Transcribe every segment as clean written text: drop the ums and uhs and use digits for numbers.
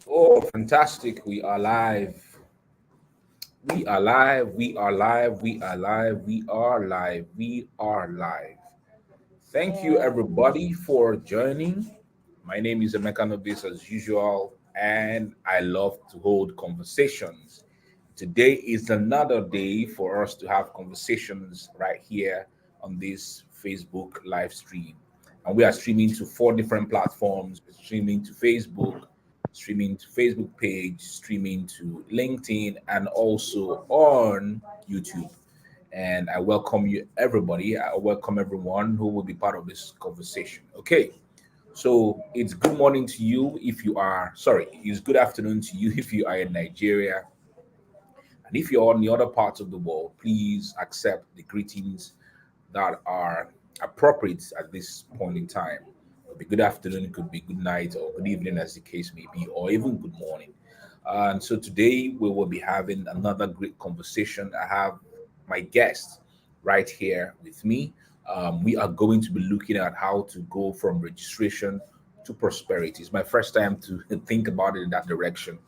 Oh, fantastic. We are live. We are live. We are live. We are live. We are live. We are live. Thank you, Yeah. everybody, for joining. My name is Emeka Nobis, as usual, and I love to hold conversations. Today is another day for us to have conversations right here on this Facebook live stream. And we are streaming to four different platforms, streaming to Facebook page, streaming to LinkedIn, and also on YouTube. And I welcome you, everybody. I welcome everyone who will be part of this conversation. Okay, so it's good morning to you if you are, sorry, it's good afternoon to you if you are in Nigeria. And if you're on the other parts of the world, please accept the greetings that are appropriate at this point in time. It could be good afternoon, it could be good night, or good evening, as the case may be, or even good morning. And so today we will be having another great conversation. I have my guest right here with me. We are going to be looking at how to go from registration to prosperity. It's my first time to think about it in that direction.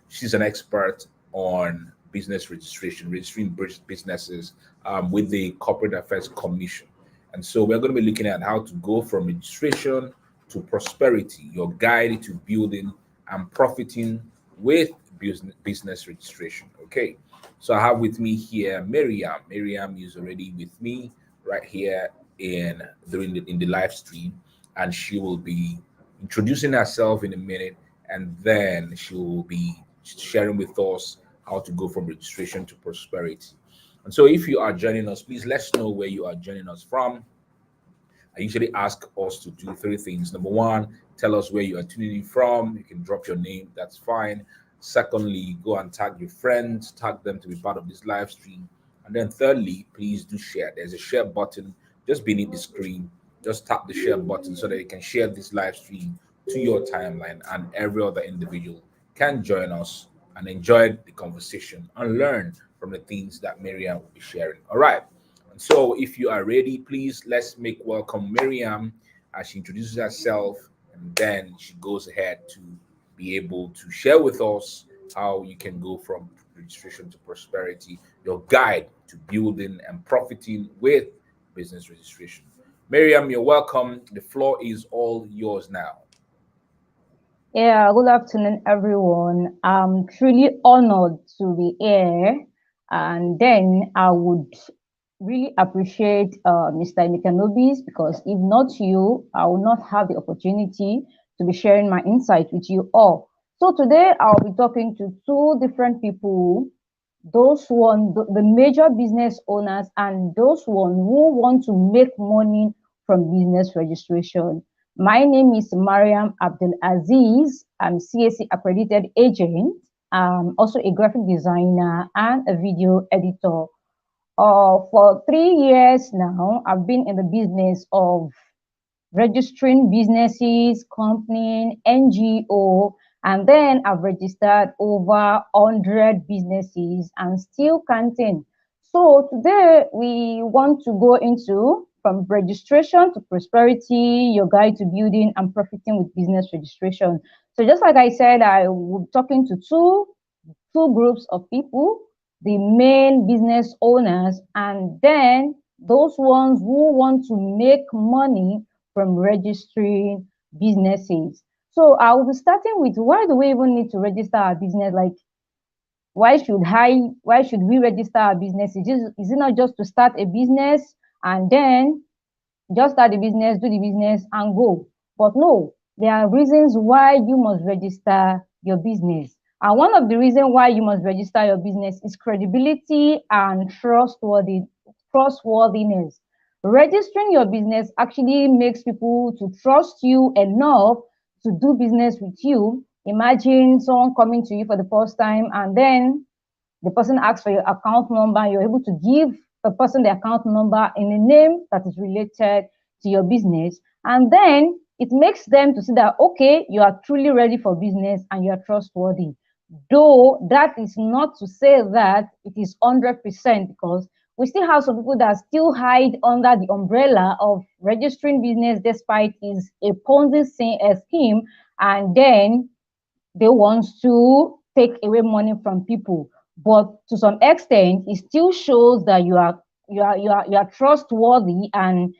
She's an expert on business registration, registering businesses with the Corporate Affairs Commission. And so we're going to be looking at how to go from registration to prosperity, your guide to building and profiting with business registration. Okay. So I have with me here Miriam. Miriam is already with me right here in the live stream, and she will be introducing herself in a minute, and then she will be sharing with us how to go from registration to prosperity. And so, if you are joining us, please let us know where you are joining us from. I usually ask us to do three things. Number one, tell us where you are tuning in from. You can drop your name, that's fine. Secondly, go and tag your friends, tag them to be part of this live stream. And then thirdly, please do share. There's a share button just beneath the screen. Just tap the share button so that you can share this live stream to your timeline, and every other individual can join us and enjoy the conversation and learn from the things that Miriam will be sharing. All right. And so, if you are ready, please let's make welcome Miriam as she introduces herself, and then she goes ahead to be able to share with us how you can go from registration to prosperity, your guide to building and profiting with business registration. Miriam, you're welcome. The floor is all yours now. Yeah, good afternoon, everyone. I'm truly honored to be here. And then I would really appreciate Mr. Mikanobis because if not you, I will not have the opportunity to be sharing my insight with you all. So today I'll be talking to two different people, those one, the major business owners and those one who want to make money from business registration. My name is Maryam Abdulazeez. I'm CAC accredited agent. I'm also a graphic designer and a video editor. For 3 years now, I've been in the business of registering businesses, company, NGO, and then I've registered over 100 businesses and still counting. So today we want to go into from registration to prosperity, your guide to building and profiting with business registration. So just like I said, I will be talking to two groups of people, the main business owners, and then those ones who want to make money from registering businesses. So I will be starting with why do we even need to register our business? Like why should we register our business? Is it not just to start a business and then just start the business, do the business, and go? But no, there are reasons why you must register your business. And one of the reasons why you must register your business is credibility and trustworthiness. Registering your business actually makes people to trust you enough to do business with you. Imagine someone coming to you for the first time and then the person asks for your account number, you're able to give the person the account number in a name that is related to your business. And then it makes them to see that, okay, you are truly ready for business and you are trustworthy. Though that is not to say that it is 100% because we still have some people that still hide under the umbrella of registering business despite is a Ponzi scheme, and then they want to take away money from people, but to some extent it still shows that you are trustworthy, and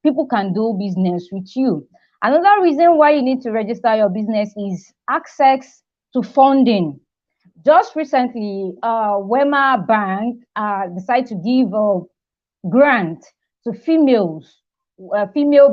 people can do business with you. Another reason why you need to register your business is access to funding. Just recently, Wema Bank decided to give a grant to female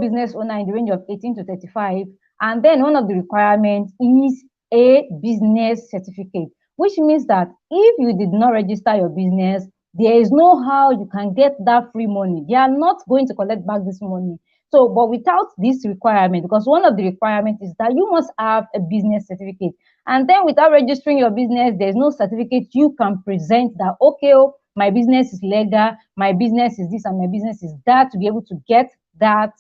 business owner in the range of 18 to 35. And then one of the requirements is a business certificate, which means that if you did not register your business, there is no how you can get that free money. They are not going to collect back this money. So, but without this requirement, because one of the requirements is that you must have a business certificate. And then without registering your business, there's no certificate you can present that, okay, oh, my business is legal, my business is this, and my business is that, to be able to get that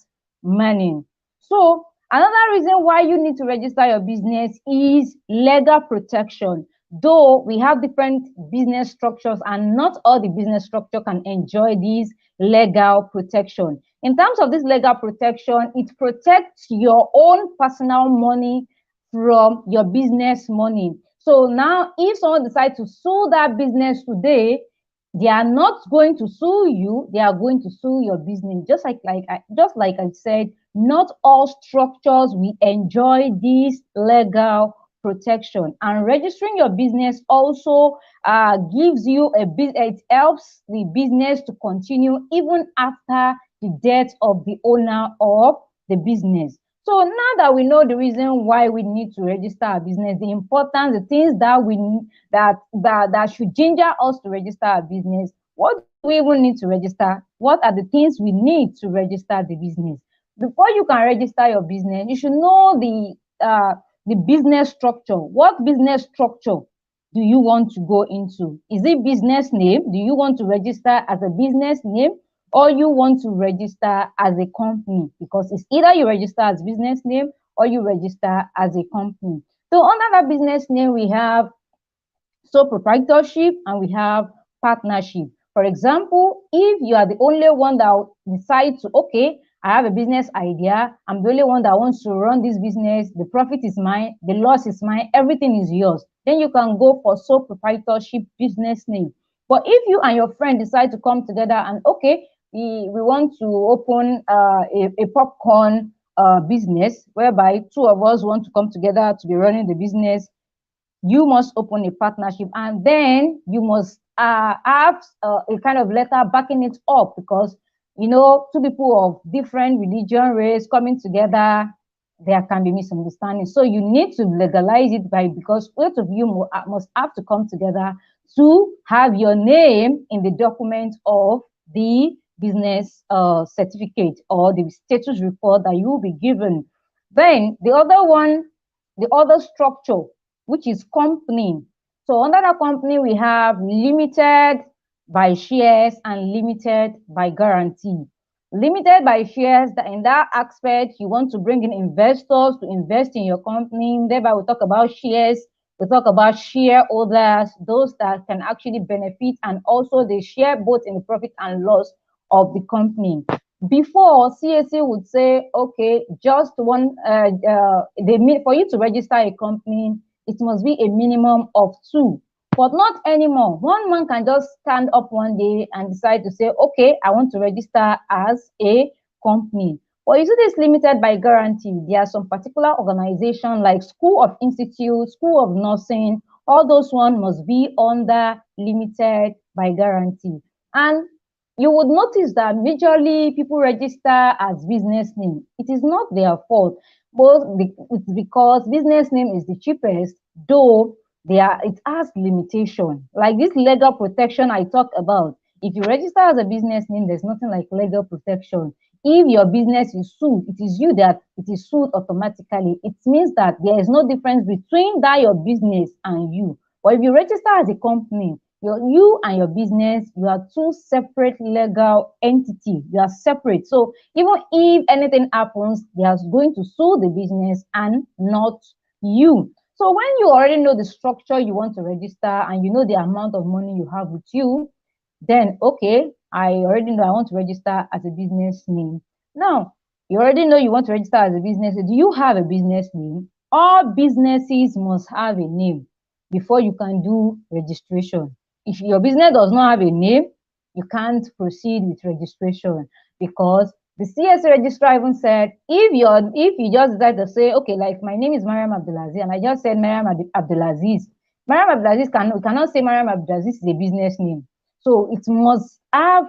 money. So another reason why you need to register your business is legal protection. Though we have different business structures, and not all the business structure can enjoy this legal protection. In terms of this legal protection, it protects your own personal money from your business money. So now, if someone decides to sue that business today, they are not going to sue you, they are going to sue your business. Just like I said, not all structures we enjoy this legal protection. And registering your business also gives you it helps the business to continue even after the death of the owner of the business. So now that we know the reason why we need to register our business, the importance, the things that we need, that should ginger us to register our business, what do we even need to register? What are the things we need to register the business? Before you can register your business, you should know the business structure. What business structure do you want to go into? Is it business name? Do you want to register as a business name, or you want to register as a company? Because it's either you register as business name or you register as a company. So under that business name, we have sole proprietorship and we have partnership. For example, if you are the only one that decides to, okay, I have a business idea, I'm the only one that wants to run this business, the profit is mine, the loss is mine, everything is yours, then you can go for sole proprietorship business name. But if you and your friend decide to come together and, okay, we want to open a popcorn business, whereby two of us want to come together to be running the business, you must open a partnership, and then you must have a kind of letter backing it up, because two people of different religion, race coming together, there can be misunderstanding. So you need to legalize it, because both of you must have to come together to have your name in the document of the business certificate or the status report that you will be given. Then the other structure, which is company. So under the company, we have limited by shares and limited by guarantee. Limited by shares, that in that aspect, you want to bring in investors to invest in your company. Thereby, we talk about shares, we talk about shareholders, those that can actually benefit, and also they share both in the profit and loss of the company. Before, CAC would say, okay, just one, for you to register a company, it must be a minimum of two. But not anymore. One man can just stand up one day and decide to say, okay, I want to register as a company. But you see, this limited by guarantee. There are some particular organizations like School of Institute, School of Nursing, all those ones must be under limited by guarantee. And you would notice that majorly people register as business name. It is not their fault, but it's because business name is the cheapest, though it has limitation. Like this legal protection I talked about. If you register as a business name, there's nothing like legal protection. If your business is sued, it is you that it is sued automatically. It means that there is no difference between that your business and you. But if you register as a company, you and your business, you are two separate legal entities. You are separate. So even if anything happens, they are going to sue the business and not you. So when you already know the structure you want to register and you know the amount of money you have with you, then okay, I already know I want to register as a business name. Now, you already know you want to register as a business. Do you have a business name? all businesses must have a name before you can do registration. If your business does not have a name, you can't proceed with registration, because the CSA registrar even said, if you just decide to say, okay, like my name is Maryam Abdulazeez, and I just said Maryam Abdulazeez, Maryam Abdulazeez cannot say Maryam Abdulazeez is a business name. So it must have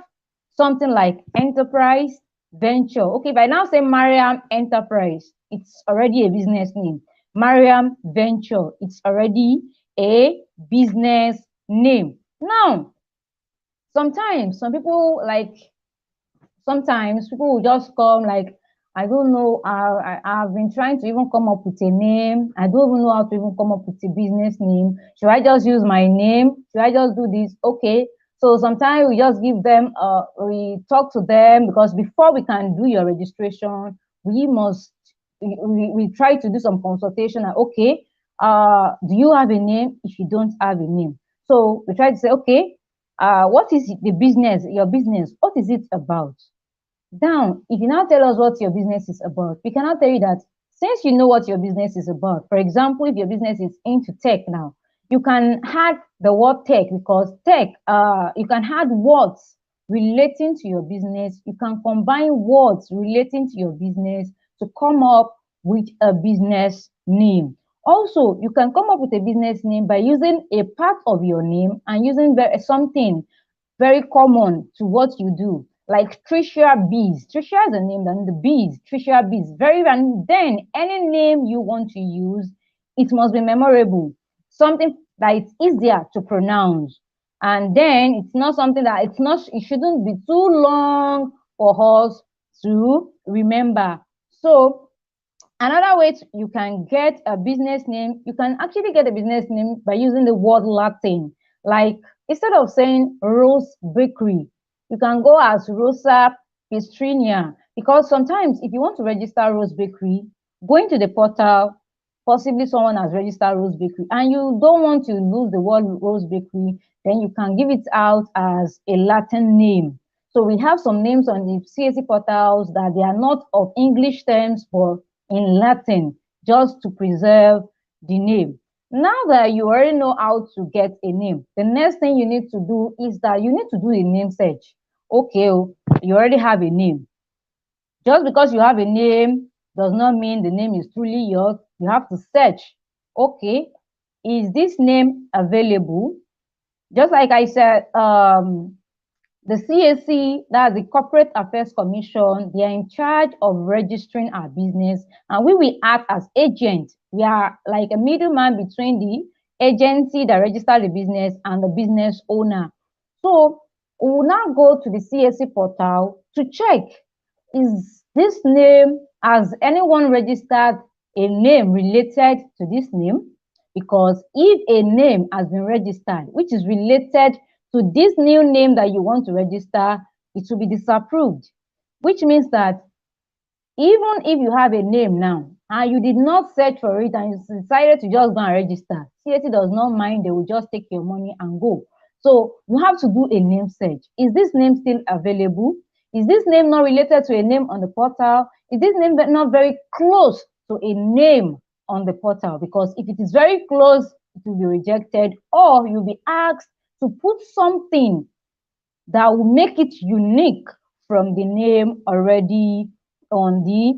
something like enterprise, venture. Okay, if I now say Maryam Enterprise, it's already a business name. Maryam Venture, it's already a business name. Now, sometimes some people like sometimes people will just come like, I don't know, I've been trying to even come up with a name. I don't even know how to even come up with a business name. Should I just use my name? Should I just do this? Okay. So sometimes we just give them, we talk to them, because before we can do your registration, we must, we try to do some consultation. Like, okay, do you have a name? If you don't have a name. So we try to say, okay, what is the business, your business? What is it about? Now, if you now tell us what your business is about, we cannot tell you that since you know what your business is about. For example, if your business is into tech now, you can add the word tech, because tech, you can add words relating to your business. You can combine words relating to your business to come up with a business name. Also, you can come up with a business name by using a part of your name and using something very common to what you do, like Tricia Bees. Tricia is a name, then the bees, Tricia Bees. And then any name you want to use, it must be memorable, something that it's easier to pronounce. And then it's not something that it shouldn't be too long for us to remember. So another way you can get a business name, you can actually get a business name by using the word Latin. Like instead of saying Rose Bakery, you can go as Rosa Pistrinia. Because sometimes if you want to register Rose Bakery, going to the portal, possibly someone has registered Rose Bakery, and you don't want to lose the word Rose Bakery, then you can give it out as a Latin name. So we have some names on the CAC portals that they are not of English terms, but in Latin, just to preserve the name. Now that you already know how to get a name, the next thing you need to do is that you need to do a name search. Okay, you already have a name. Just because you have a name does not mean the name is truly yours. You have to search. Okay, is this name available? Just like I said, the CAC, that's the Corporate Affairs Commission, they are in charge of registering our business, and we will act as agents. We are like a middleman between the agency that registered the business and the business owner. So we will now go to the CAC portal to check, is this name, has anyone registered a name related to this name? Because if a name has been registered, which is related to this new name that you want to register, it will be disapproved, which means that even if you have a name now and you did not search for it and you decided to just go and register, CAC does not mind, they will just take your money and go. So you have to do a name search. Is this name still available? Is this name not related to a name on the portal? Is this name not very close to a name on the portal? Because if it is very close, it will be rejected, or you'll be asked to put something that will make it unique from the name already on the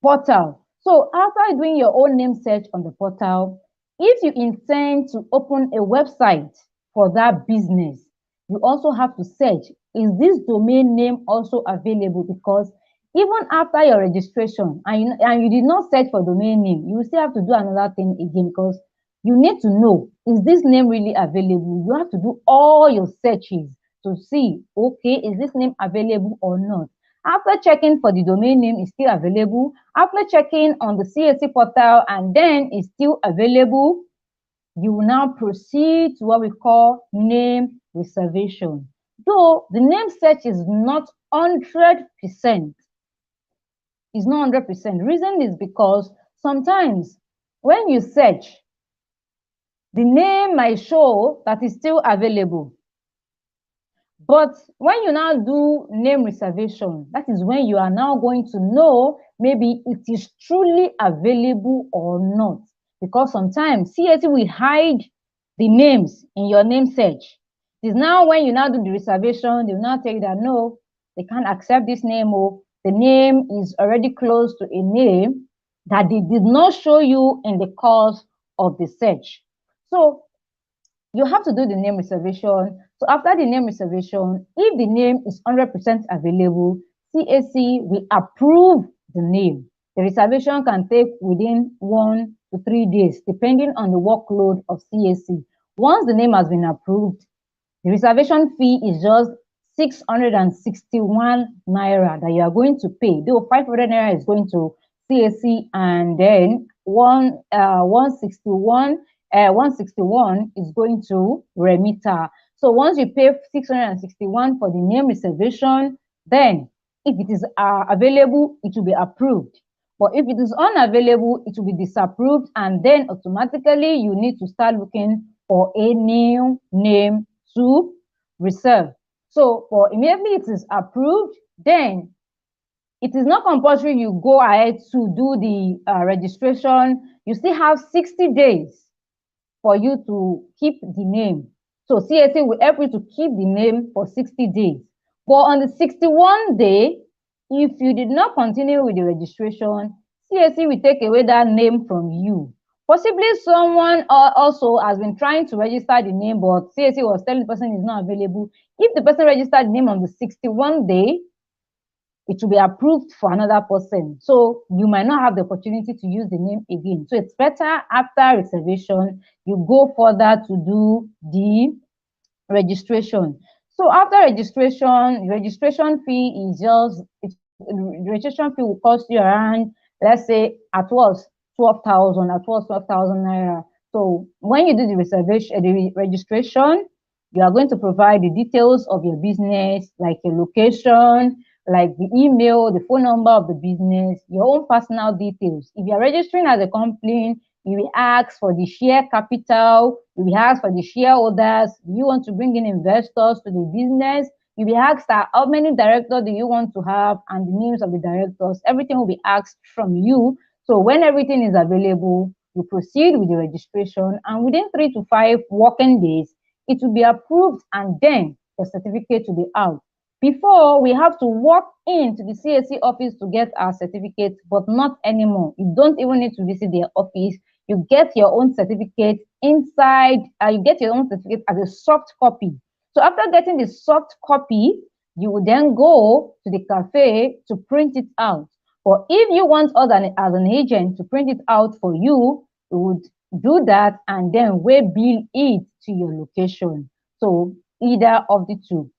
portal. So after doing your own name search on the portal, if you intend to open a website for that business, you also have to search, is this domain name also available? Because even after your registration and you did not search for domain name, you will still have to do another thing again, because you need to know, is this name really available? You have to do all your searches to see, okay, is this name available or not? After checking for the domain name is still available, after checking on the CAC portal and then it's still available, you will now proceed to what we call name reservation. Though the name search is not 100%, it's not 100%. Reason is because sometimes when you search, the name might show that is still available, But when you now do name reservation, that is when you are now going to know maybe it is truly available or not. Because sometimes CSE will hide the names in your name search. It is now when you now do the reservation, they will now tell you that no, they can't accept this name, or the name is already close to a name that they did not show you in the course of the search. So you have to do the name reservation. So after the name reservation, if the name is 100% available, CAC will approve the name. The reservation can take within 1 to 3 days, depending on the workload of CAC. Once the name has been approved, the reservation fee is just 661 naira that you are going to pay. Though 500 naira is going to CAC, and then 161 is going to remitter. So once you pay 661 for the name reservation, then if it is available, it will be approved. But if it is unavailable, it will be disapproved, and then automatically you need to start looking for a new name to reserve. So for immediately it is approved, then it is not compulsory you go ahead to do the registration. You still have 60 days for you to keep the name. So CSA will help you to keep the name for 60 days. But on the 61 day, if you did not continue with the registration, CSC will take away that name from you. Possibly someone also has been trying to register the name, but CSC was telling the person is not available. If the person registered the name on the 61 day, it will be approved for another person. So you might not have the opportunity to use the name again. So it's better after reservation, you go further to do the registration. So after registration, registration fee is just, the registration fee will cost you around, let's say at was 12,000, at was 12,000 naira. So when you do the reservation, the registration, you are going to provide the details of your business, like your location, like the email, the phone number of the business, your own personal details. If you are registering as a company, you will ask for the share capital, you will ask for the shareholders, you want to bring in investors to the business, you will ask that how many directors do you want to have and the names of the directors. Everything will be asked from you. So when everything is available, you proceed with the registration, and within 3 to 5 working days, it will be approved, and then the certificate will be out. Before, we have to walk into the CAC office to get our certificate, but not anymore. You don't even need to visit their office. You get your own certificate inside, you get your own certificate as a soft copy. So after getting the soft copy, you will then go to the cafe to print it out. But if you want us as an agent to print it out for you, we would do that and then we bill it to your location. So either of the two.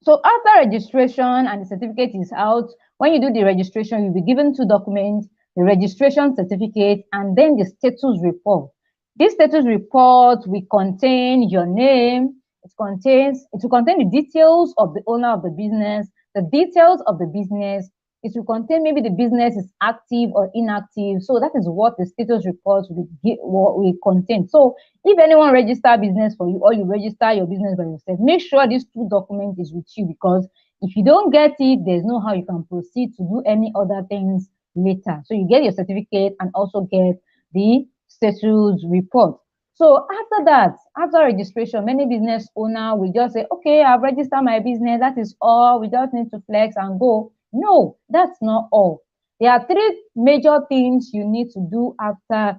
So after registration and the certificate is out, when you do the registration, you'll be given two documents, the registration certificate and then the status report. This status report will contain your name, it will contain the details of the owner of the business, the details of the business, it will contain maybe the business is active or inactive. So that is what the status report will contain. So if anyone register business for you or you register your business by yourself, make sure these two documents is with you, because if you don't get it, there's no how you can proceed to do any other things later. So you get your certificate and also get the status report. So after that, after registration, many business owner will just say, okay, I've registered my business. That is all. We just need to flex and go. No, that's not all. There are three major things you need to do after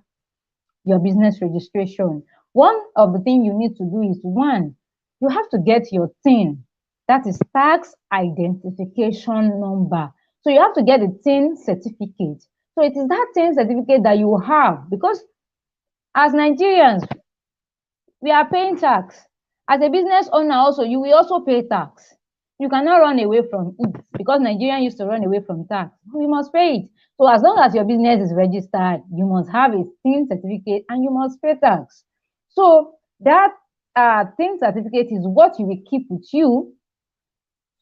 your business registration. One of the things you need to do is, one, you have to get your TIN. That is tax identification number. So you have to get a TIN certificate. So it is that TIN certificate that you have, because as Nigerians, we are paying tax. As a business owner also, you will also pay tax. You cannot run away from it, because Nigerians used to run away from tax. We must pay it. So as long as your business is registered, you must have a TIN certificate and you must pay tax. So that TIN certificate is what you will keep with you.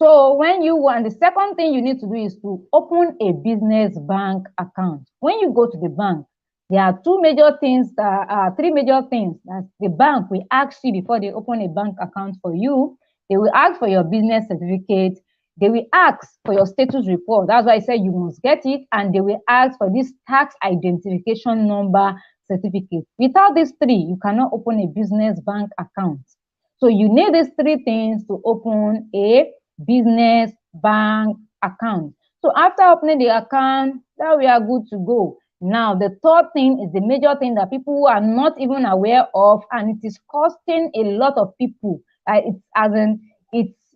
So and the second thing you need to do is to open a business bank account. When you go to the bank, there are three major things that the bank will ask you before they open a bank account for you. They will ask for your business certificate. They will ask for your status report. That's why I said you must get it. And they will ask for this tax identification number certificate. Without these three, you cannot open a business bank account. So you need these three things to open a business bank account. So after opening the account, now we are good to go. Now, the third thing is the major thing that people are not even aware of, and it is costing a lot of people. It's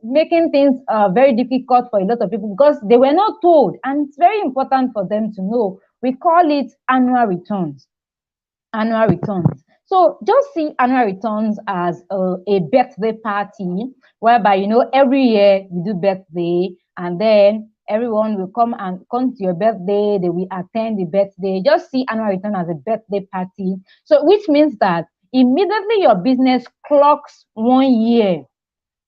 making things very difficult for a lot of people because they were not told, and it's very important for them to know. We call it annual returns. Annual returns. So just see annual returns as a birthday party, whereby every year you do birthday, and then everyone will come to your birthday. They will attend the birthday. Just see annual return as a birthday party. So which means that immediately your business clocks 1 year,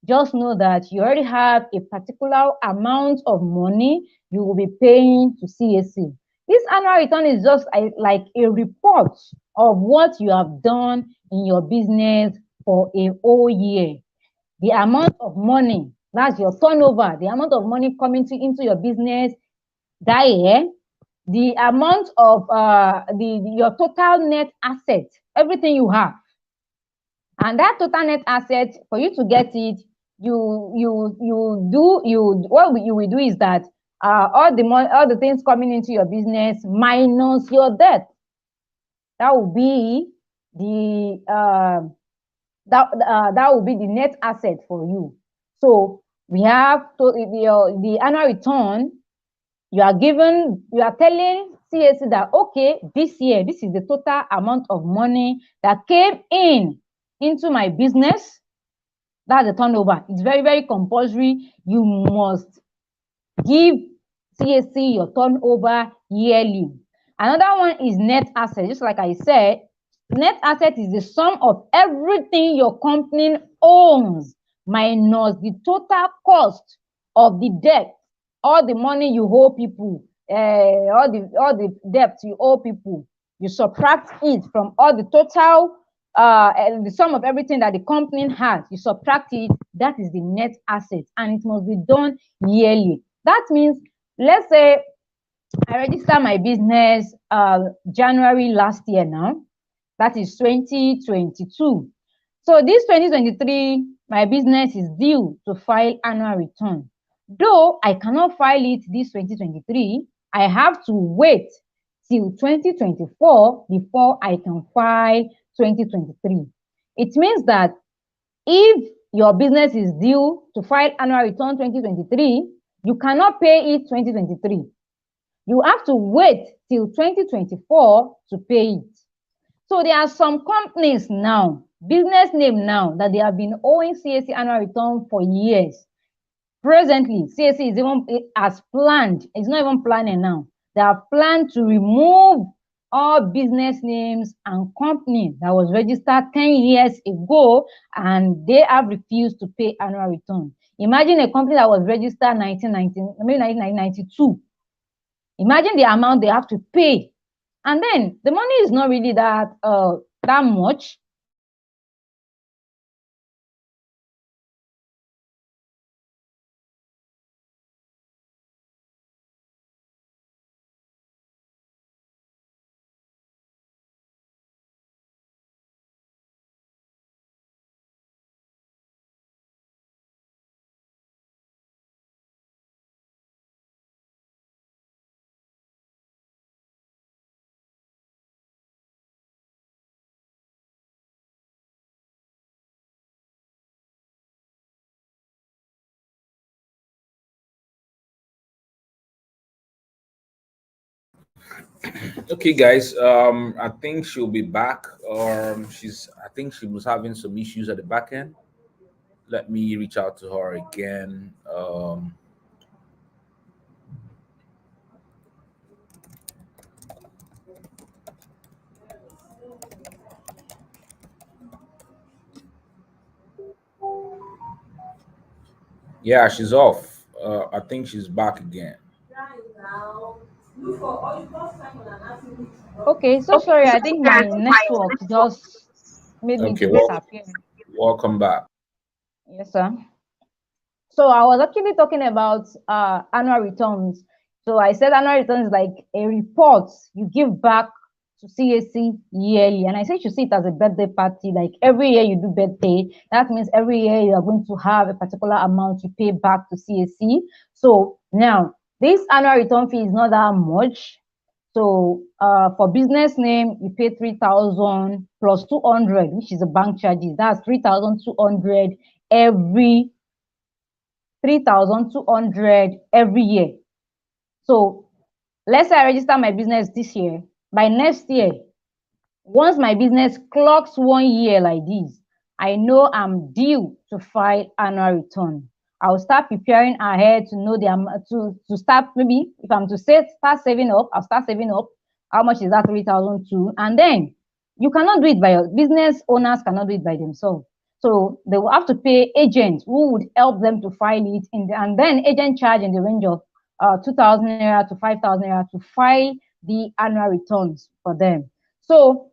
just know that you already have a particular amount of money you will be paying to CAC. This annual return is just like a report of what you have done in your business for a whole year. The amount of money, that's your turnover, the amount of money coming into your business that year, the amount of your total net asset, everything you have. And that total net asset, for you to get it, what you will do is that all the things coming into your business minus your debt, that will be the that will be the net asset for you. So we have the annual return. You are telling CAC that, okay, this year, this is the total amount of money that came into my business. That's the turnover. It's very, very compulsory. You must give CAC your turnover yearly. Another one is net asset. Just like I said, net asset is the sum of everything your company owns minus the total cost of the debt, all the money you owe people, all the debt you owe people. You subtract it from all the total, the sum of everything that the company has. You subtract it. That is the net asset, and it must be done yearly. That means, let's say I registered my business January last year now. That is 2022. So this 2023, my business is due to file annual return. Though I cannot file it this 2023, I have to wait till 2024 before I can file 2023. It means that if your business is due to file annual return 2023, you cannot pay it 2023. You have to wait till 2024 to pay it. So there are some companies now, business name now, that they have been owing CAC annual return for years. Presently, CAC is even as planned. It's not even planning now. They have planned to remove all business names and companies that was registered 10 years ago, and they have refused to pay annual return. Imagine a company that was registered 1992. Imagine the amount they have to pay. And then the money is not really that much. Okay, guys. I think she'll be back. I think she was having some issues at the back end. Let me reach out to her again. Yeah, she's off. I think she's back again. Okay, so sorry. I think my network just made me Okay, to well, disappear. welcome back. Yes, sir. So I was actually talking about annual returns. So I said annual returns is like a report you give back to CAC yearly. And I said you should see it as a birthday party. Like every year you do birthday, that means every year you are going to have a particular amount you pay back to CAC. So now this annual return fee is not that much. So for business name, you pay 3,000 plus 200, which is the bank charges. That's 3,200 every 3,200 every year. So let's say I register my business this year. By next year, once my business clocks 1 year like this, I know I'm due to file annual return. I'll start preparing ahead to know to start, maybe if I'm to start saving up, I'll start saving up. How much is that 3,002? And then you cannot do it by your business owners cannot do it by themselves. So they will have to pay agents who would help them to file it and then agent charge in the range of 2,000 naira to 5,000 naira to file the annual returns for them. So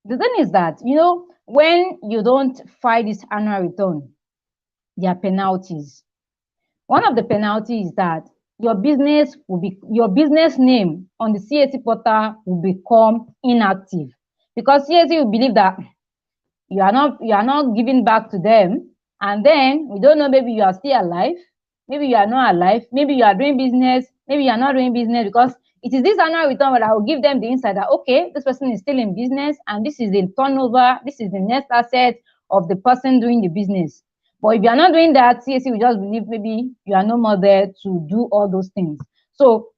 the thing is that, when you don't file this annual return, there are penalties. One of the penalties is that your business name on the CAC portal will become inactive because CAC will believe that you are not giving back to them, and then we don't know, maybe you are still alive, maybe you are not alive, maybe you are doing business, maybe you are not doing business, because it is this annual return where I will give them the insight that, okay, this person is still in business and this is the turnover, this is the next asset of the person doing the business. But if you are not doing that, CAC will just believe maybe you are no more there to do all those things. So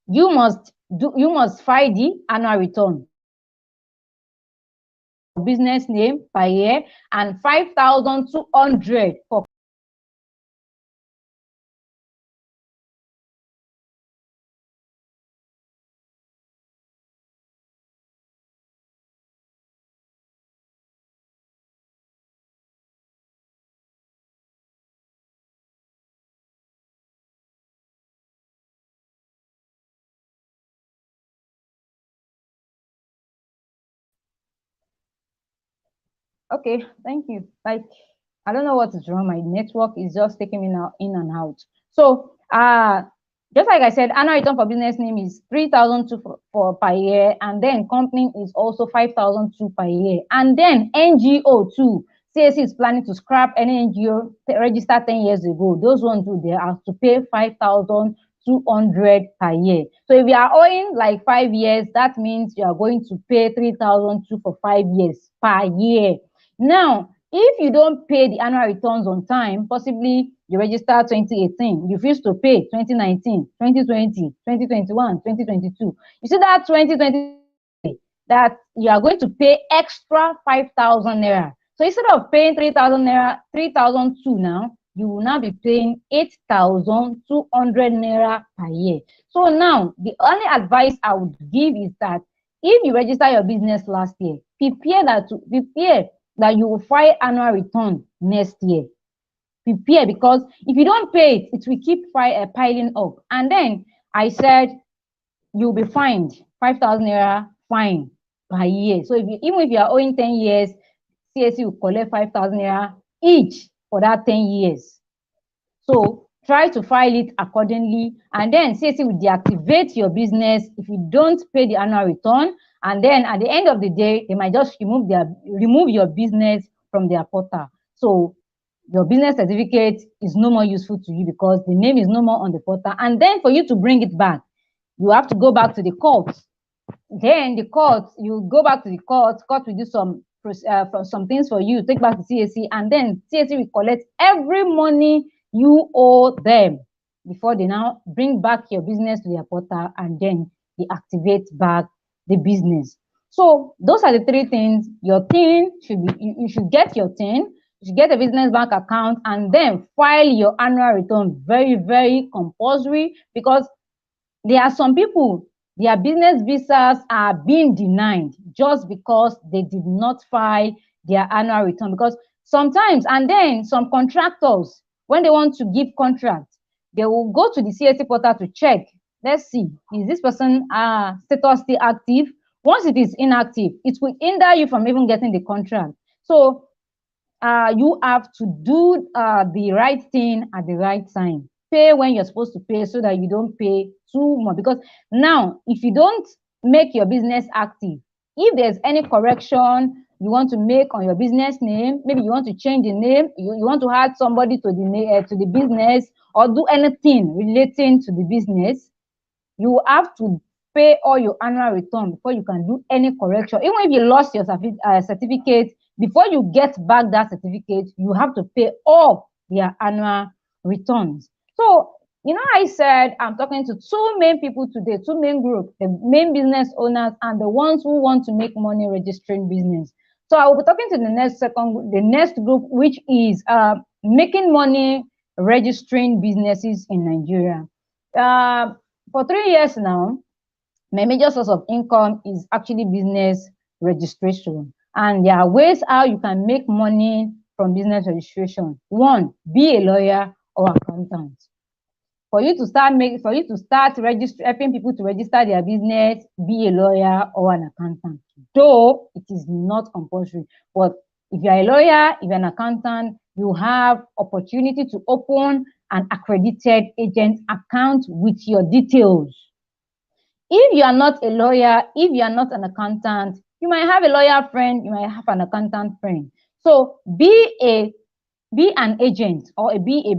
you must file the annual return business name per year and 5,200 for okay, thank you. Like, I don't know what is wrong. My network is just taking me now in and out. So just like I said, annual return for business name is 3,002 for per year, and then company is also 5,002 per year. And then NGO too. CAC is planning to scrap any NGO registered 10 years ago. Those ones too, they have to pay 5,200 per year. So if you are owing like 5 years, that means you are going to pay 3,002 for 5 years per year. Now, if you don't pay the annual returns on time, possibly you register 2018, you refuse to pay 2019, 2020, 2021, 2022. You see that 2020 that you are going to pay extra 5,000 naira. So instead of paying 3,000 naira, 3,002 now, you will now be paying 8,200 naira per year. So now, the only advice I would give is that if you register your business last year, prepare that you will file annual return next year. Prepare, because if you don't pay it, it will keep piling up. And then I said you'll be fined 5,000 naira fine per year. So even if you are owing 10 years, CAC will collect 5,000 naira each for that 10 years. So try to file it accordingly, and then CAC will deactivate your business if you don't pay the annual return. And then at the end of the day, they might just remove your business from their portal. So your business certificate is no more useful to you because the name is no more on the portal. And then for you to bring it back, you have to go back to the court. Then the court, you go back to the court will do some things for you, take back to CAC, and then CAC will collect every money you owe them before they now bring back your business to their portal, and then they activate back the business. So those are the three things. Your thing should be, you should get your thing, you should get a business bank account, and then file your annual return. Very, very compulsory, because there are some people, their business visas are being denied just because they did not file their annual return. Because sometimes, and then some contractors, when they want to give contracts, they will go to the CAC portal to check. Let's see, is this person status still active? Once it is inactive, it will hinder you from even getting the contract. So you have to do the right thing at the right time. Pay when you're supposed to pay so that you don't pay too much. Because now, if you don't make your business active, if there's any correction you want to make on your business name, maybe you want to change the name, you want to add somebody to the business, or do anything relating to the business, you have to pay all your annual return before you can do any correction. Even if you lost your certificate, before you get back that certificate, you have to pay all their annual returns. So, I said I'm talking to two main people today, two main groups, the main business owners and the ones who want to make money registering business. So I will be talking to the next group, which is making money registering businesses in Nigeria. Uh, for 3 years now, my major source of income is actually business registration. And there are ways how you can make money from business registration. One, be a lawyer or accountant. For you to start helping people to register their business, be a lawyer or an accountant. Though it is not compulsory, but if you're a lawyer, if you're an accountant, you have opportunity to open an accredited agent account with your details. If you are not a lawyer, if you are not an accountant, you might have a lawyer friend, you might have an accountant friend. So be an agent or be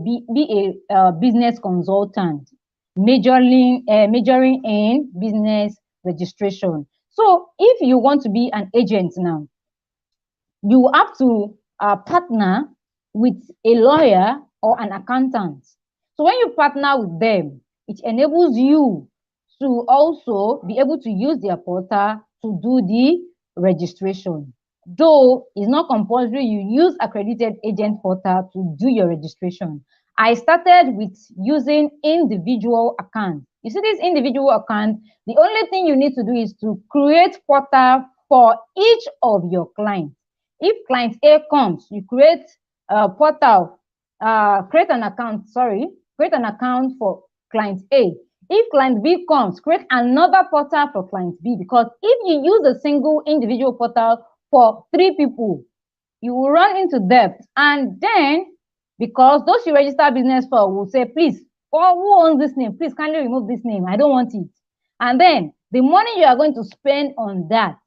a business consultant, majoring in business registration. So if you want to be an agent now, you have to partner with a lawyer or an accountant. So when you partner with them, it enables you to also be able to use their portal to do the registration. Though it's not compulsory, you use accredited agent portal to do your registration. I started with using individual account. You see this individual account, the only thing you need to do is to create portal for each of your clients. If client A comes, you create a portal, create an account for client A. If client B comes, create another portal for client B, because if you use a single individual portal for 3 people, you will run into debt. And then, because those you register business for will say, please, oh, who owns this name? Please kindly remove this name. I don't want it. And then the money you are going to spend on that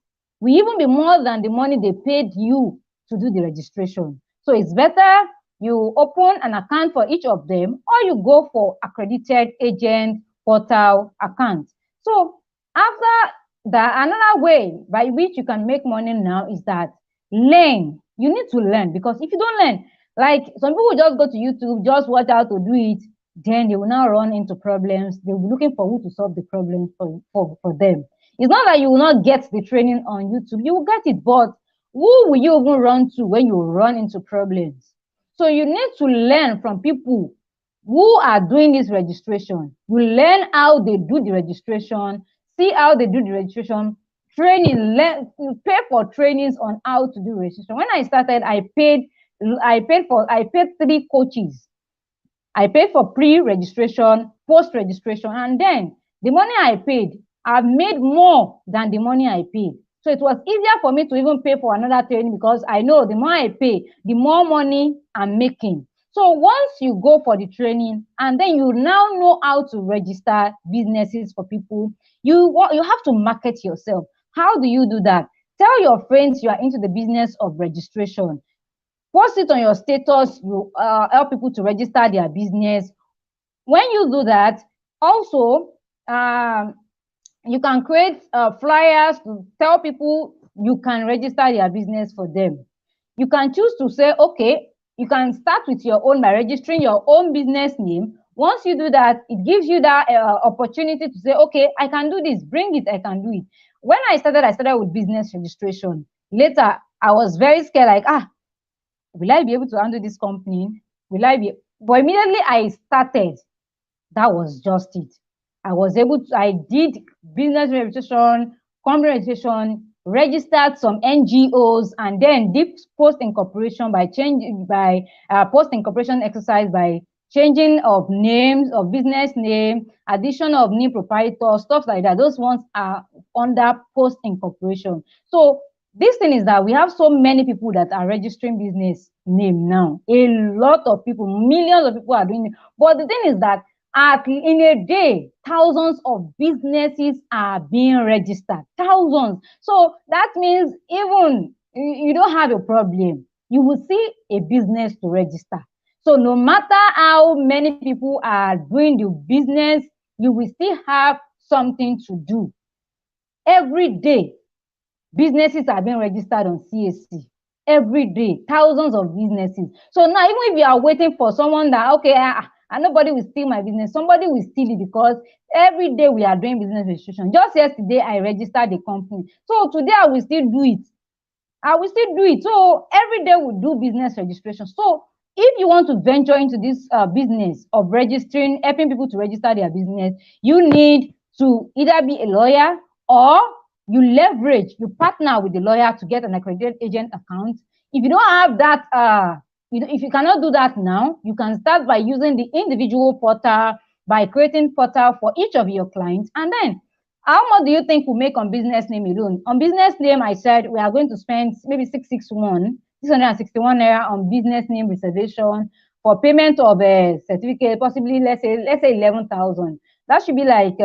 will even be more than the money they paid you to do the registration. So it's better you open an account for each of them, or you go for accredited agent portal account. So after that, another way by which you can make money now is that learn. You need to learn, because if you don't learn, like some people just go to YouTube, just watch how to do it, then they will now run into problems. They'll be looking for who to solve the problem for them. It's not that you will not get the training on YouTube, you will get it, but who will you even run to when you run into problems? So you need to learn from people who are doing this registration. You learn how they do the registration, see how they do the registration, training, pay for trainings on how to do registration. When I started, I paid 3 coaches. I paid for pre-registration, post-registration, and then the money I paid, I've made more than the money I paid. So it was easier for me to even pay for another training, because I know the more I pay, the more money I'm making. So once you go for the training and then you now know how to register businesses for people, you have to market yourself. How do you do that? Tell your friends you are into the business of registration. Post it on your status. You help people to register their business. When you do that, also, you can create flyers to tell people you can register their business for them. You can choose to say, okay, you can start with your own by registering your own business name. Once you do that, it gives you that opportunity to say, okay, I can do this, bring it, I can do it. When I started with business registration. Later, I was very scared, like, will I be able to handle this company? But immediately I started, that was just it. I did business registration, company registration, registered some NGOs, and then did post incorporation post incorporation exercise by changing of names, of business name, addition of new proprietor, stuff like that. Those ones are under post incorporation. So this thing is that we have so many people that are registering business name now. A lot of people, millions of people are doing it. But the thing is that in a day, thousands of businesses are being registered. Thousands. So that means even you don't have a problem. You will see a business to register. So no matter how many people are doing the business, you will still have something to do. Every day, businesses are being registered on CAC every day, thousands of businesses. So now, even if you are waiting for someone that, okay, and nobody will steal my business, somebody will steal it, because every day we are doing business registration. Just yesterday, I registered the company. So today, I will still do it. I will still do it. So every day we do business registration. So if you want to venture into this business of registering, helping people to register their business, you need to either be a lawyer, or you leverage, you partner with the lawyer to get an accredited agent account. If you don't have that, if you cannot do that now, you can start by using the individual portal, by creating portal for each of your clients, and then how much do you think we make on business name alone? On business name, I said we are going to spend maybe 661 naira on business name reservation for payment of a certificate, possibly let's say 11,000. That should be like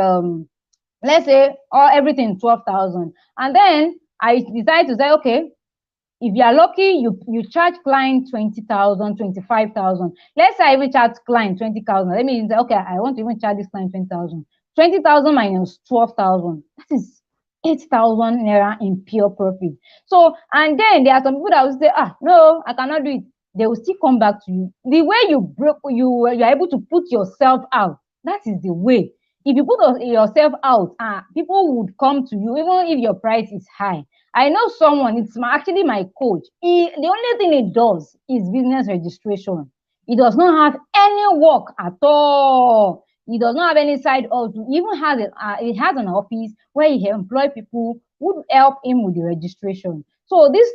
let's say all everything 12,000. And then I decided to say, okay, if you are lucky, you charge client 20,000, 25,000. Let's say I even charge client 20,000. Let me say, okay, I want to even charge this client 20,000. 20,000 minus 12,000. That is 8,000 naira in pure profit. So, and then there are some people that will say, no, I cannot do it. They will still come back to you. The way you are able to put yourself out, that is the way. If you put yourself out, people would come to you, even if your price is high. I know someone, it's actually my coach. The only thing he does is business registration. He does not have any work at all. He does not have any side hustle. He even he has an office where he employ people who help him with the registration. So this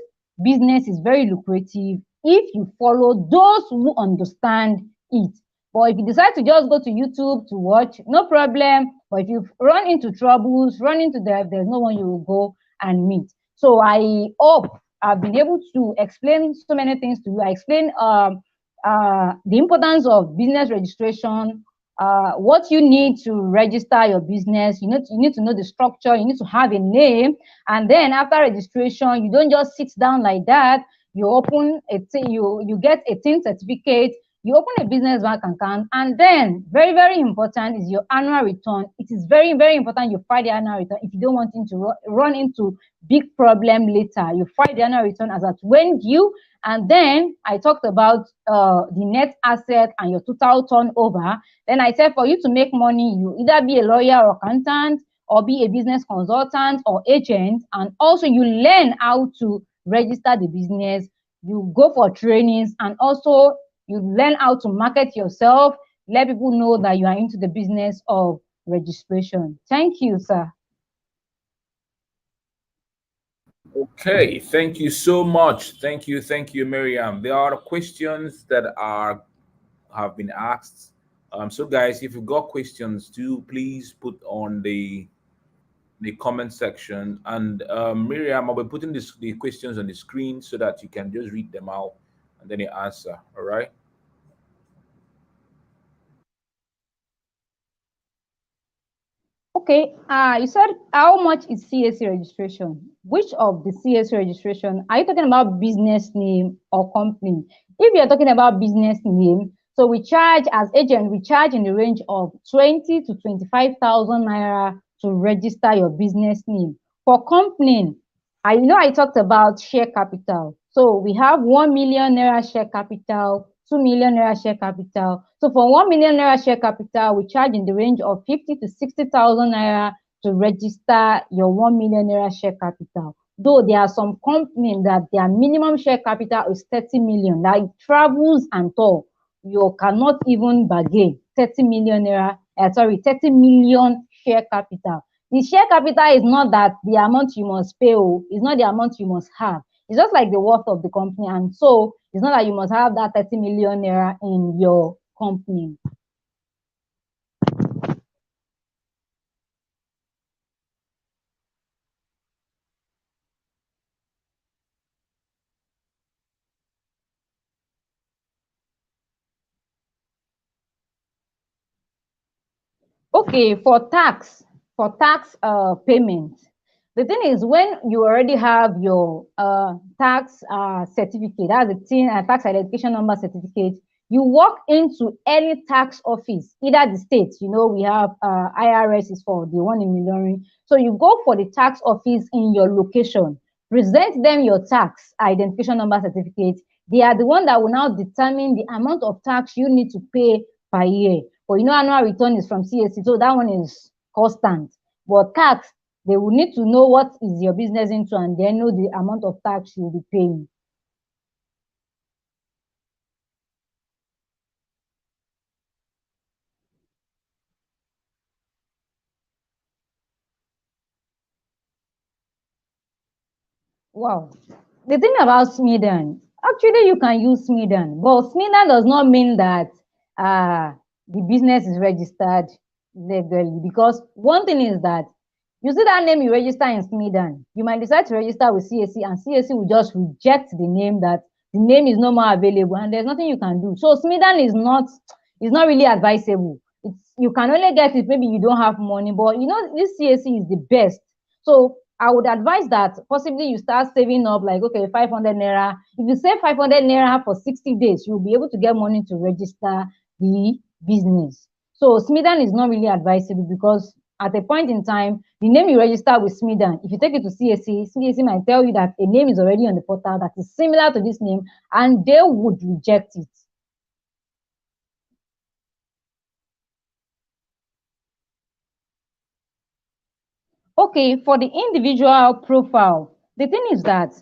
business is very lucrative if you follow those who understand it. But if you decide to just go to YouTube to watch, no problem. But if you run into troubles, there's no one you will go and meet. So I hope I've been able to explain so many things to you. I explained the importance of business registration, what you need to register your business. You need to know the structure. You need to have a name, and then after registration, you don't just sit down like that. You open you get a TIN certificate. You open a business bank account, and then very, very important is your annual return. It is very, very important you file the annual return if you don't want to run into big problem later. You file the annual return as at when due, and then I talked about the net asset and your total turnover. Then I said for you to make money, you either be a lawyer or accountant, or be a business consultant or agent, and also you learn how to register the business. You go for trainings, and also you learn how to market yourself, let people know that you are into the business of registration. Thank you, sir. Okay, thank you so much. Thank you, Miriam. There are questions that are have been asked. So guys, if you've got questions, do please put on the comment section. And Miriam, I'll be putting the questions on the screen so that you can just read them out and then you answer. All right. Okay, you said how much is CAC registration? Which of the CAC registration are you talking about, business name or company? If you're talking about business name, so we charge as agent, we charge in the range of 20 to 25,000 naira to register your business name. For company, I talked about share capital. So we have 1 million naira share capital, 2 million naira share capital. So for 1 million naira share capital, we charge in the range of 50 to 60,000 naira to register your 1 million naira share capital. Though there are some companies that their minimum share capital is 30 million, like travels and all, you cannot even bargain 30 million naira, 30 million share capital. The share capital is not that the amount you must pay, it's not the amount you must have. It's just like the worth of the company. And so it's not that you must have that 30 million naira in your company. Okay, for tax payment, the thing is when you already have your tax certificate, that's the thing, tax identification number certificate, you walk into any tax office, either the state, we have IRS is for the one in Ilorin. So you go for the tax office in your location, present them your tax identification number certificate. They are the one that will now determine the amount of tax you need to pay per year. But annual return is from CAC, so that one is constant. But tax, they will need to know what is your business into and then know the amount of tax you'll be paying. Wow. The thing about Smiden, actually you can use Smiden, but Smiden does not mean that uh, the business is registered legally. Because one thing is that you see that name you register in Smiden, you might decide to register with CAC and CAC will just reject the name, that the name is no more available and there's nothing you can do. So Smiden is not really advisable. You can only get it maybe you don't have money, but this CAC is the best. So I would advise that possibly you start saving up, like, okay, 500 naira. If you save 500 naira for 60 days, you'll be able to get money to register the business. So Smidan is not really advisable because at a point in time, the name you register with Smidan, if you take it to CAC might tell you that a name is already on the portal that is similar to this name and they would reject it. Okay, for the individual profile, the thing is that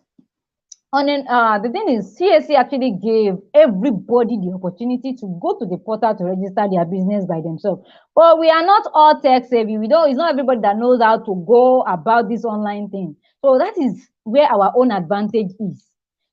the thing is CAC actually gave everybody the opportunity to go to the portal to register their business by themselves. But we are not all tech savvy. We don't, it's not everybody that knows how to go about this online thing. So that is where our own advantage is.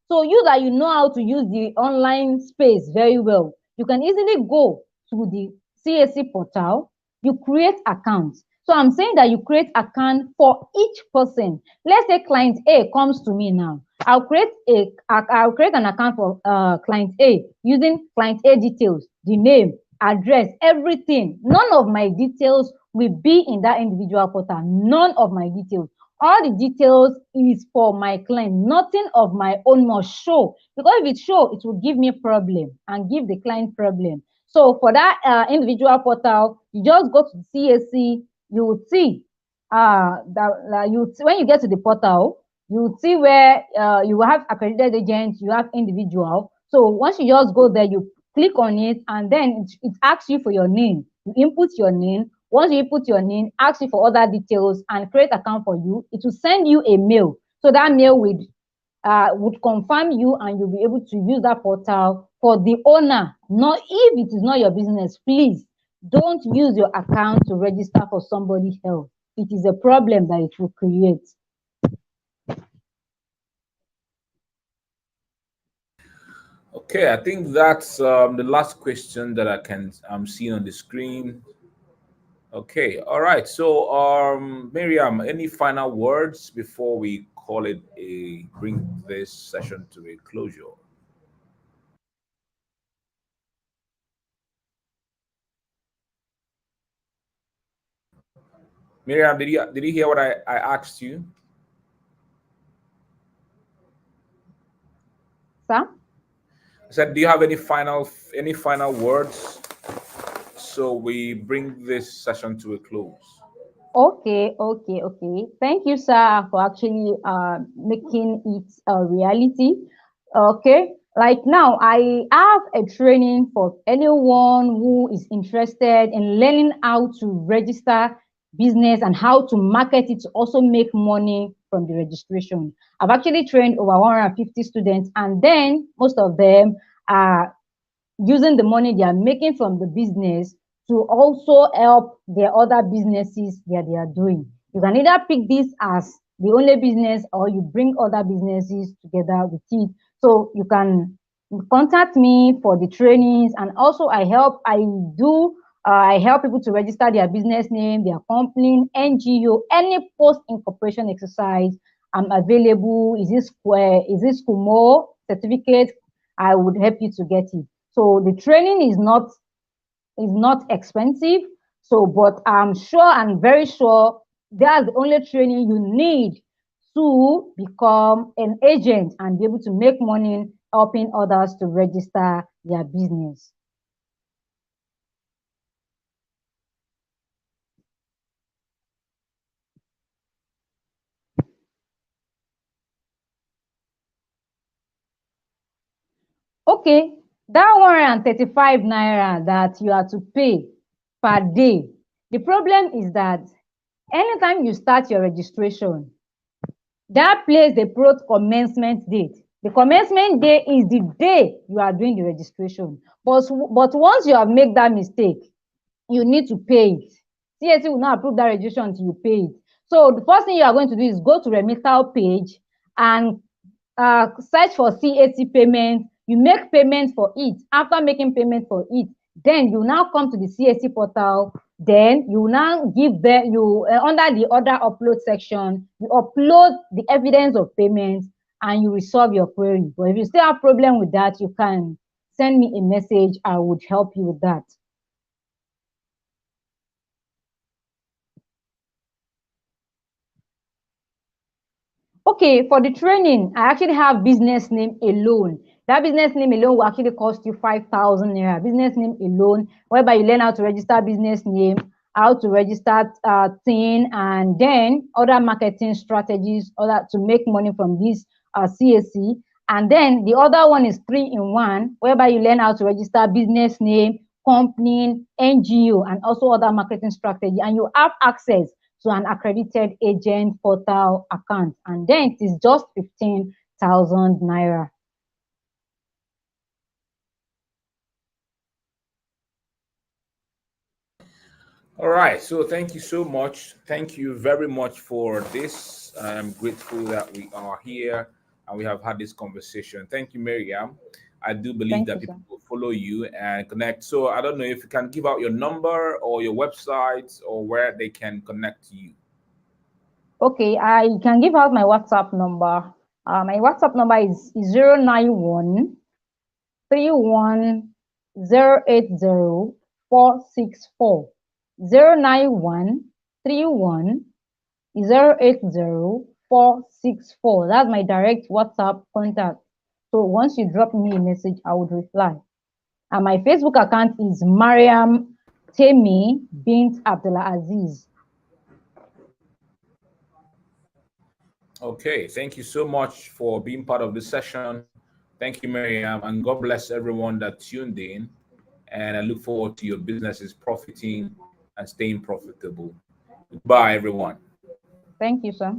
So you that you know how to use the online space very well, you can easily go to the CAC portal, you create accounts. So I'm saying that you create account for each person. Let's say client A comes to me now. I'll create an account for client A using client A details, the name, address, everything. None of my details will be in that individual portal. None of my details. All the details is for my client. Nothing of my own must show, because if it show, it will give me problem and give the client problem. So for that individual portal, you just go to the CAC. You will see when you get to the portal, you see where you have accredited agents, you have individual. So once you just go there, you click on it, and then it asks you for your name. You input your name. Once you input your name, asks you for other details and create account for you. It will send you a mail. So that mail would confirm you, and you'll be able to use that portal for the owner. Not if it is not your business, please don't use your account to register for somebody else. It is a problem that it will create. Okay, I think that's the last question that I can see on the screen. Okay, all right. So, Miriam, any final words before we call it a bring this session to a closure? Miriam, did you hear what I asked you? Sir? I said, do you have any final words so we bring this session to a close? Okay, okay, okay. Thank you, sir, for actually making it a reality. Okay, like now, I have a training for anyone who is interested in learning how to register business and how to market it to also make money from the registration. I've actually trained over 150 students, and then most of them are using the money they are making from the business to also help their other businesses that they are doing. You can either pick this as the only business or you bring other businesses together with it. So you can contact me for the trainings, and also I help people to register their business name, their company, NGO, any post incorporation exercise. I'm available. Is this square? Is this Kumo certificate? I would help you to get it. So the training is not expensive. So, but I'm sure and very sure that's the only training you need to become an agent and be able to make money helping others to register their business. Okay, that 135 naira that you are to pay per day. The problem is that anytime you start your registration, that place they put commencement date. The commencement day is the day you are doing the registration. But once you have made that mistake, you need to pay it. CAC will not approve that registration until you pay it. So the first thing you are going to do is go to remittal page and search for CAC payment. You make payment for it. After making payment for it, then you now come to the CAC portal. Then you now give them under the order upload section, you upload the evidence of payment and you resolve your query. But if you still have problem with that, you can send me a message. I would help you with that. Okay, for the training, I actually have business name alone. That business name alone will actually cost you 5,000 naira. Business name alone, whereby you learn how to register business name, how to register thing, and then other marketing strategies, other to make money from this CAC. And then the other one is 3-in-1, whereby you learn how to register business name, company, NGO, and also other marketing strategy, and you have access to an accredited agent portal account, and then it is just 15,000 naira. All right. So thank you so much. Thank you very much for this. I'm grateful that we are here and we have had this conversation. Thank you, Miriam. I do believe Thank that you, sir. people will follow you and connect. So I don't know if you can give out your number or your website or where they can connect to you. Okay, I can give out my WhatsApp number. My WhatsApp number is 091 31 080 464. 091 31 080 464. That's my direct WhatsApp contact. So once you drop me a message, I would reply. And my Facebook account is Maryam Temi bint Abdulazeez. Okay. Thank you so much for being part of this session. Thank you, Miriam. And God bless everyone that tuned in. And I look forward to your businesses profiting and staying profitable. Goodbye, everyone. Thank you, sir.